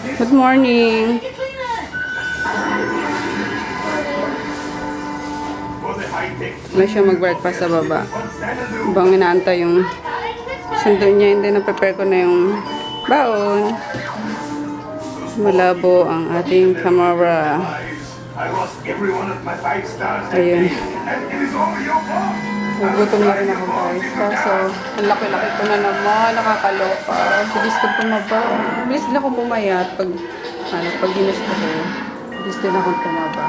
Good morning. Wala siya mag-breakfast sa baba. Ibang inaantay yung sundo niya. Hindi na-prepare ko na yung baon. Malabo ang ating camera. Ayun. Gugutom na rin ako guys. Kaso, ang laki-laki ko na naman. Nakakaloka. Bilis ko tumaba. Bilis din akong pumayat pag ginusto ko. Bilis din akong tumaba.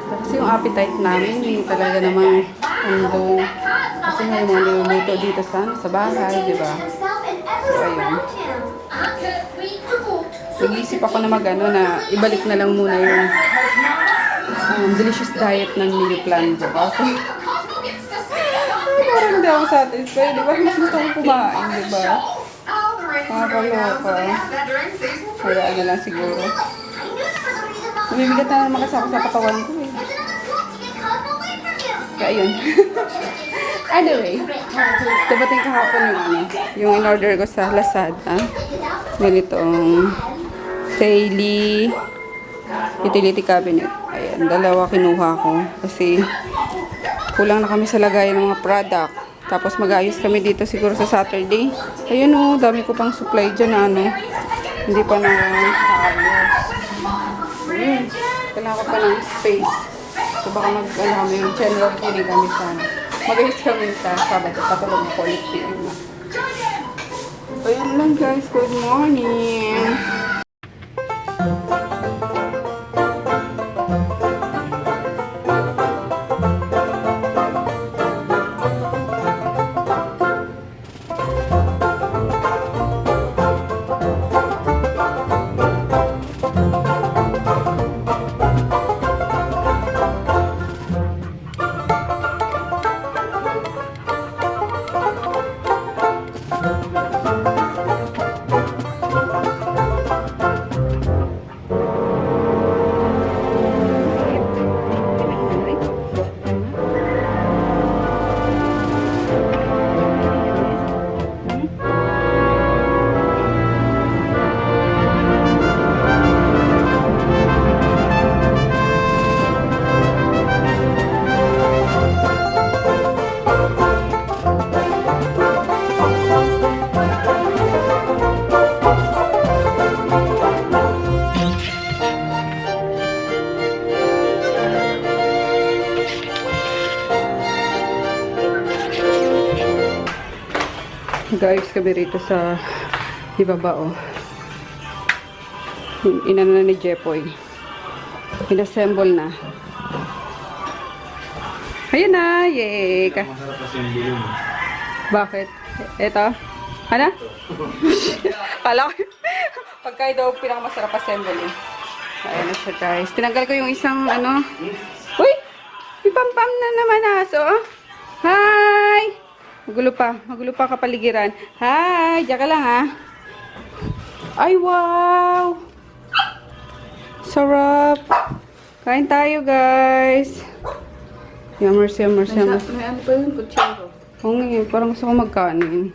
Kasi yung appetite namin, talaga namang andong. Kasi may mga niluluto dito sa bahay, di ba? So, ayun. Nag-iisip ako na na ibalik na lang muna yung delicious diet ng meal plan, di ba? So, parang hindi ako satisfied, di ba? Mas gusto ko kumain, di ba? Nakakaloka. Kaya ano lang siguro. Namimigat na naman kasi ako sa katawan ko eh. Kaya yun. Anyway, dapating kahapon yung in-order ko sa Lazada. Ganitong Daily Utility Cabinet. Ayan, dalawa kinuha ko. Kasi kulang na kami sa lagayan ng mga product. Tapos mag-ayos kami dito siguro sa Saturday. Ayun o, dami ko pang supply dyan na hindi pa na ayos. Ayun, kailangan ko pa ng space. So baka kami yung general cleaning kami sa mag-ayos kami sa Sabado. Patulog ko ulit siya. Ayun lang guys, good morning! Guys, kami rito sa ibaba oh. Inano na ni Jepoy. Inassemble na. Ayun na, yay! Bakit? Eto? Ano? Kala ko pagka daw pinakamasarap assemble eh. Ayan na siya guys. Tinanggal ko yung isang Uy! May pam-pam na naman aso. Hi! Magulo pa kapaligiran. Hi! Diyan ka lang ha. Ay wow! Sarap! Kain tayo guys. Yammers. May ano pa yun? Kutsero. Oo nga, parang gusto ko magkanin.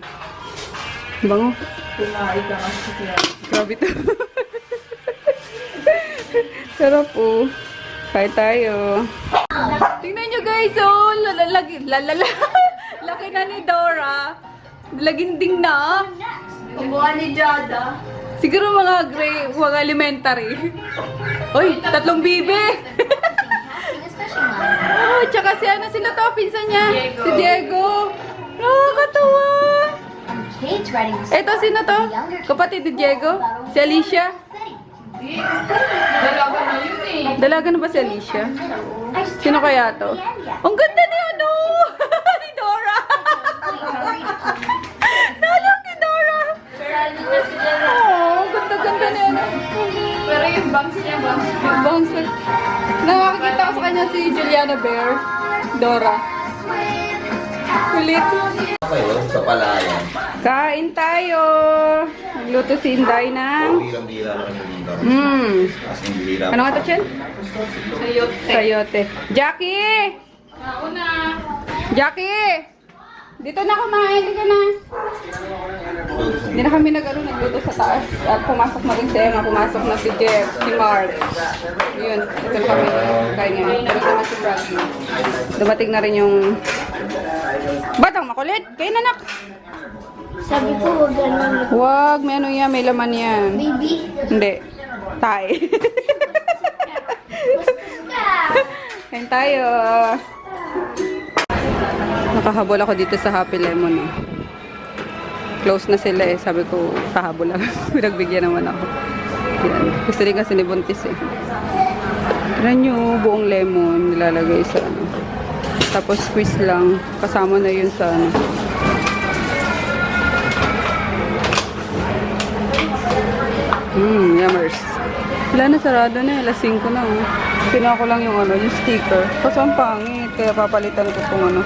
Bango. Kumain ka kasi kaya. Grabe to. Sarap po. Kain tayo. Tingnan nyo guys, oh. Laki na ni Dora. Laginding na. Kumuha ni Jada. Siguro mga elementary. Uy, 3 bibe. Oh, tsaka sila to, pinsan niya. Diego. Si Diego. Nakakatawa. Eto, sino to? Kapatid ni Diego? Si Alicia? Dalaga na yun eh. Dalaga na ba si Alicia? Sino kaya to? Ang ganda ni ni Dora. Nalang ni Dora. Oh, ganda-ganda ni Pero yung bangs niya, Bangs. Nakakita ko sa kanya si Juliana Bear. Dora. Kulit. Sa palayan. Kain tayo. Nagluto si Inday ng... Bilang-bila na yung dito. Ano nga to, Chen? Sayote. Sayote. Jackie! Ako na. Jackie! Dito na kumain. Dito na. Hindi na kami nagluto sa taas. At pumasok na rin si Emma. Pumasok na si Jeff, si Mark. Yun. Dito na kami kain ngayon. Dito naman si Froggy. Dumating na rin yung batang makulit. Kayo na, nak. Sabi ko, huwag ganun. Wag, may ano yan. May laman yan. Baby. Hindi. Tay. Kain tayo. Nakahabol ako dito sa Happy Lemon. Eh. Close na sila eh. Sabi ko, kahabol lang. Pinagbigyan naman ako. Yan. Gusto rin kasi ni Buntis eh. Tira nyo, buong lemon nilalagay sa ano. Tapos squeeze lang. Kasama na yun sa ano. Yummers. Wala na, sarado na eh. Alas 5 na oh. Pinuha ko lang yung ano, yung sticker. Kasi ang pangit. Kaya papalitan ko kung ano.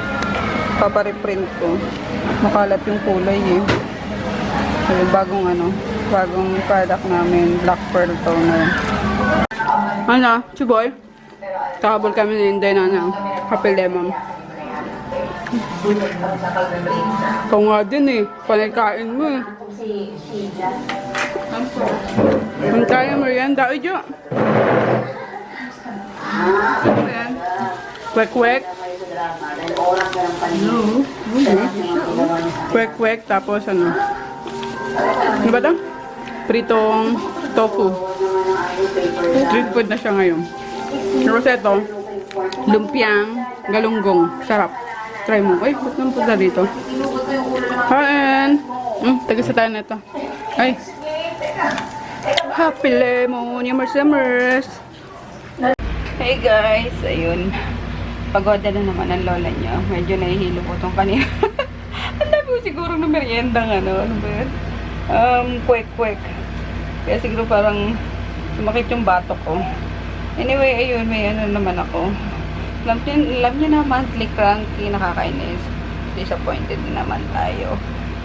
Papareprint ko. Makalat yung kulay eh. So, yung bagong ano, bagong product namin, Black Pearl Toner. Ano, Chuboy? Kakabol kami ni Inday na ano, Happy Lemon. Ikaw nga din eh, panikain mo eh. Ang tayo merienda, ay dyan. Ano yan? Kwek-kwek. Kwek-kwek, tapos ano? Ano ba ito? Pritong tofu. Street food na siya ngayon. Tapos ito, lumpiang galunggong. Sarap. Try mo. Ay, ba't naman punta dito? Kain! Tagasa tayo na ito. Ay! Happy Lemon! Yummers! Hey guys! Ayun. Pagoda na naman ang lola niya. Medyo nahihilo po itong kanina. Ang dami ko siguro ng meriendang ano. Ano ba yun? Kwek-kwek. Kaya siguro parang sumakit yung bato ko. Anyway, ayun. May ano naman ako. Alam niyo na monthly cranky, nakakainis. Disappointed naman tayo.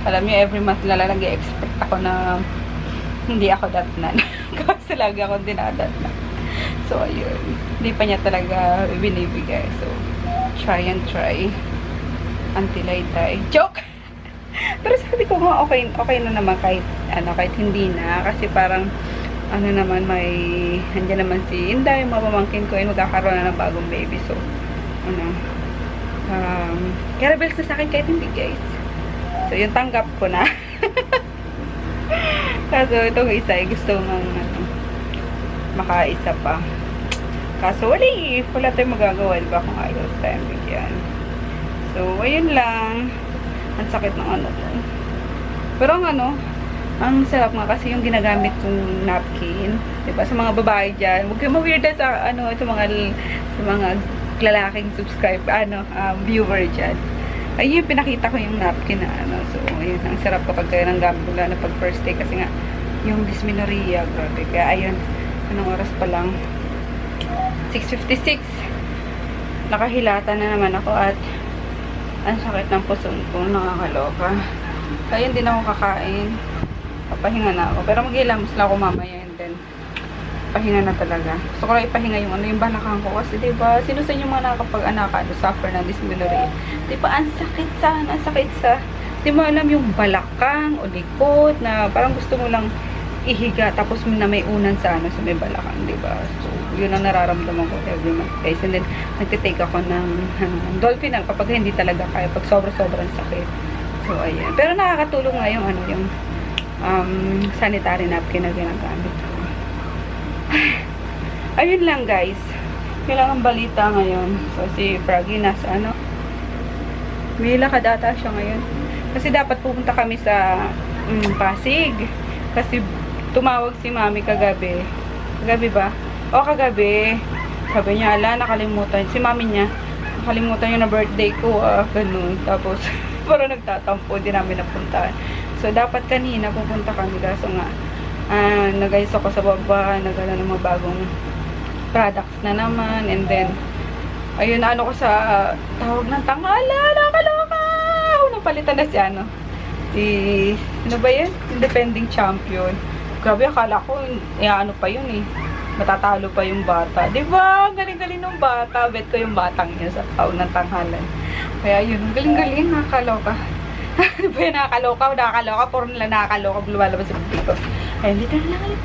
Alam niyo, every month na lang nag-expect ako na hindi ako datnan. Kasi lagi ako dinadatnan. So, ayun. Hindi pa niya talaga binibigay. So, try and try. Until I die. Joke! Pero sabi ko nga, okay na naman kahit hindi na. Kasi parang, ano naman, andyan naman si Inday, yung mga pamangkin ko, magkakaroon na ng bagong baby. So, carabels na sa akin kahit hindi, guys. So, yung tanggap ko na. Kaso, itong isa, gusto mang, makaisa pa. Kaso, wala tayong magagawa, diba, kung ayaw tayong bigyan. So, ayun lang. Ang sakit ng ano ko. Pero ang sarap nga kasi yung ginagamit kong napkin. Diba? Sa mga babae dyan. Huwag kayo ma-weird sa mga lalaking viewer dyan. Ayun yung pinakita ko yung napkin na So, ayun. Ang sarap kapag kayo nang gamit mula na pag first day. Kasi nga, yung dysmenorrhea. Grabe. Kaya ayun. Anong oras pa lang? 6:56. Nakahilata na naman ako at ang sakit ng puson ko. Nakakaloka. Kaya hindi na ako kakain. Papahinga na ako. Pero mag-ilamos lang ako mamaya and then pahinga na talaga. Gusto ko lang ipahinga yung balakang ko kasi diba, sino sa inyo mga nakapag-anak suffer ng dysmenorrhea. Diba, ang sakit sa di mo alam yung balakang o likod na parang gusto mo lang ihiga tapos na may unan sa may balakang, diba? So, yun ang nararamdaman ko every month guys. And then, nagtitake ako ng Dolphinal kapag hindi talaga kaya, pag sobrang sakit. So, ayan. Pero nakakatulong nga yung yung sanitary napkin na ginagamit ko. Ayun lang guys. Yun lang ang balita ngayon. So si Froggy nasa may lakad ata siya ngayon. Kasi dapat pupunta kami sa Pasig. Kasi tumawag si Mami kagabi. Kagabi ba? O kagabi. Sabi niya, nakalimutan. Si Mami niya, nakalimutan yung na birthday ko. Ganun. Tapos parang nagtatampo. Di namin napuntahan. So, dapat kanina pupunta kami kaso nga nag-ayos ako sa baba, nagala ng mga bagong products na naman and then ayun, ko sa tawag ng tangala, nakakaloka! Napalitan na si ano ba yun? Yung defending champion. Grabe, akala ko pa yun eh. matatalo pa yung bata. Di ba? Galing-galing ng bata. Bet ko yung batang yun sa taon ng tanghalan. Kaya yun, galing-galing, nakakaloka. Ano ba yun, nakakaloka? Puro nila nakakaloka. Lumalabas yung bibig ko. Ayun, dito na lang ulit.